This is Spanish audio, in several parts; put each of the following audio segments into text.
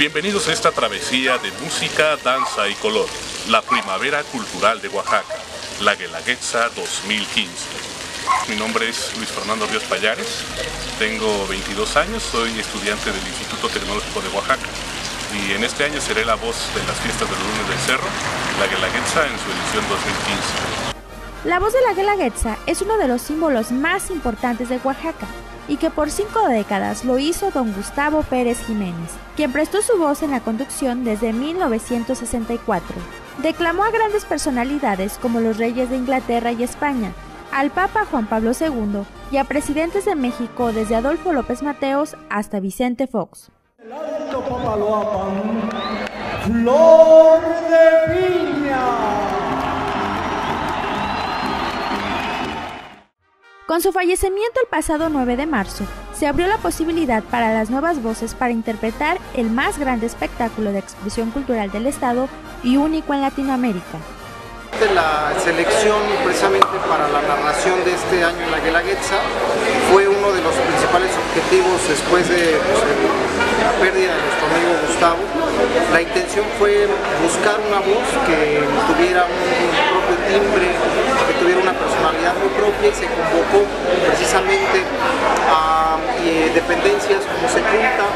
Bienvenidos a esta travesía de música, danza y color, la Primavera Cultural de Oaxaca, la Guelaguetza 2015. Mi nombre es Luis Fernando Ríos Pallares, tengo 22 años, soy estudiante del Instituto Tecnológico de Oaxaca y en este año seré la voz de las fiestas del Lunes del Cerro, la Guelaguetza en su edición 2015. La voz de la Guelaguetza es uno de los símbolos más importantes de Oaxaca y que por 5 décadas lo hizo don Gustavo Pérez Jiménez, quien prestó su voz en la conducción desde 1964. Declamó a grandes personalidades como los reyes de Inglaterra y España, al Papa Juan Pablo II y a presidentes de México desde Adolfo López Mateos hasta Vicente Fox. El Alto Papaloapan, flor de piña. Con su fallecimiento el pasado 9 de marzo, se abrió la posibilidad para las nuevas voces para interpretar el más grande espectáculo de expresión cultural del estado y único en Latinoamérica. La selección precisamente para la narración de este año en la Guelaguetza fue uno de los principales objetivos después de la pérdida de nuestro amigo Gustavo. La intención fue buscar una voz que tuviera un propio timbre, que tuviera una personalidad muy propia, y se convocó precisamente a dependencias como Secunta,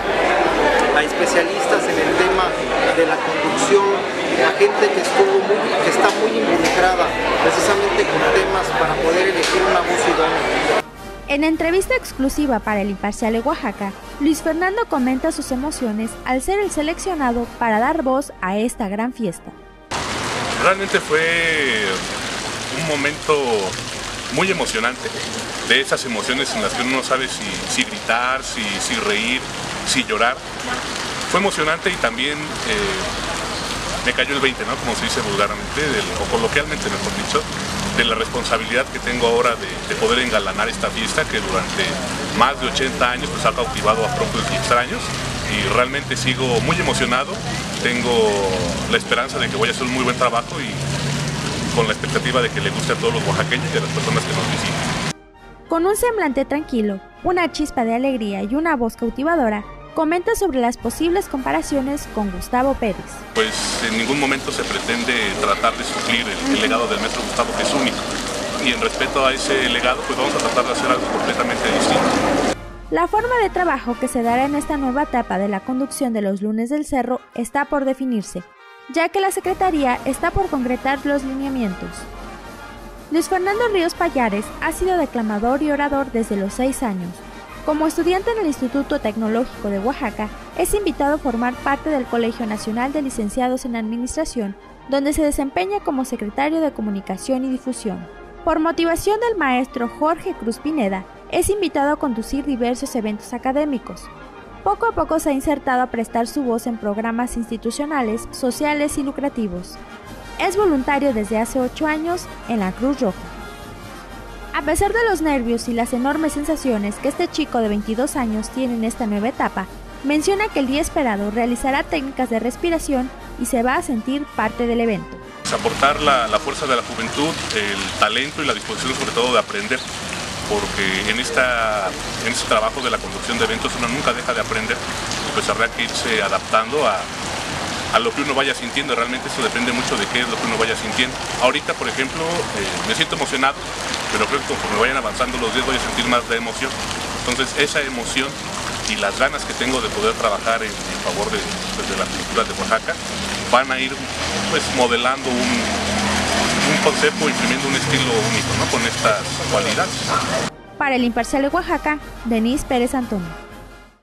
a especialistas en el tema de la conducción, a gente que está muy involucrada precisamente con temas para poder elegir una voz idónea. En entrevista exclusiva para El Imparcial de Oaxaca, Luis Fernando comenta sus emociones al ser el seleccionado para dar voz a esta gran fiesta. Realmente fue un momento muy emocionante, de esas emociones en las que uno no sabe si gritar, si reír, si llorar. Fue emocionante y también me cayó el 20, ¿no? Como se dice vulgarmente, o coloquialmente mejor dicho, de la responsabilidad que tengo ahora de poder engalanar esta fiesta que durante más de 80 años pues, ha cautivado a propios y extraños, y realmente sigo muy emocionado. Tengo la esperanza de que voy a hacer un muy buen trabajo y con la expectativa de que le guste a todos los oaxaqueños y a las personas que nos visitan. Con un semblante tranquilo, una chispa de alegría y una voz cautivadora, comenta sobre las posibles comparaciones con Gustavo Pérez. Pues en ningún momento se pretende tratar de suplir el legado del maestro Gustavo, que es único. Y en respeto a ese legado, pues vamos a tratar de hacer algo completamente distinto. La forma de trabajo que se dará en esta nueva etapa de la conducción de los Lunes del Cerro está por definirse, ya que la Secretaría está por concretar los lineamientos. Luis Fernando Ríos Pallares ha sido declamador y orador desde los 6 años. Como estudiante en el Instituto Tecnológico de Oaxaca, es invitado a formar parte del Colegio Nacional de Licenciados en Administración, donde se desempeña como secretario de Comunicación y Difusión. Por motivación del maestro Jorge Cruz Pineda, es invitado a conducir diversos eventos académicos. Poco a poco se ha insertado a prestar su voz en programas institucionales, sociales y lucrativos. Es voluntario desde hace 8 años en la Cruz Roja. A pesar de los nervios y las enormes sensaciones que este chico de 22 años tiene en esta nueva etapa, menciona que el día esperado realizará técnicas de respiración y se va a sentir parte del evento. Aportar la fuerza de la juventud, el talento y la disposición sobre todo de aprender, porque en este trabajo de la conducción de eventos uno nunca deja de aprender, pues habrá que irse adaptando a lo que uno vaya sintiendo. Realmente eso depende mucho de qué es lo que uno vaya sintiendo. Ahorita, por ejemplo, me siento emocionado, pero creo que conforme vayan avanzando los días voy a sentir más de emoción. Entonces esa emoción y las ganas que tengo de poder trabajar en favor de la cultura de Oaxaca van a ir pues modelando un concepto, imprimiendo un estilo único, ¿no? Con estas cualidades. Para El Imparcial de Oaxaca, Denise Pérez Antonio.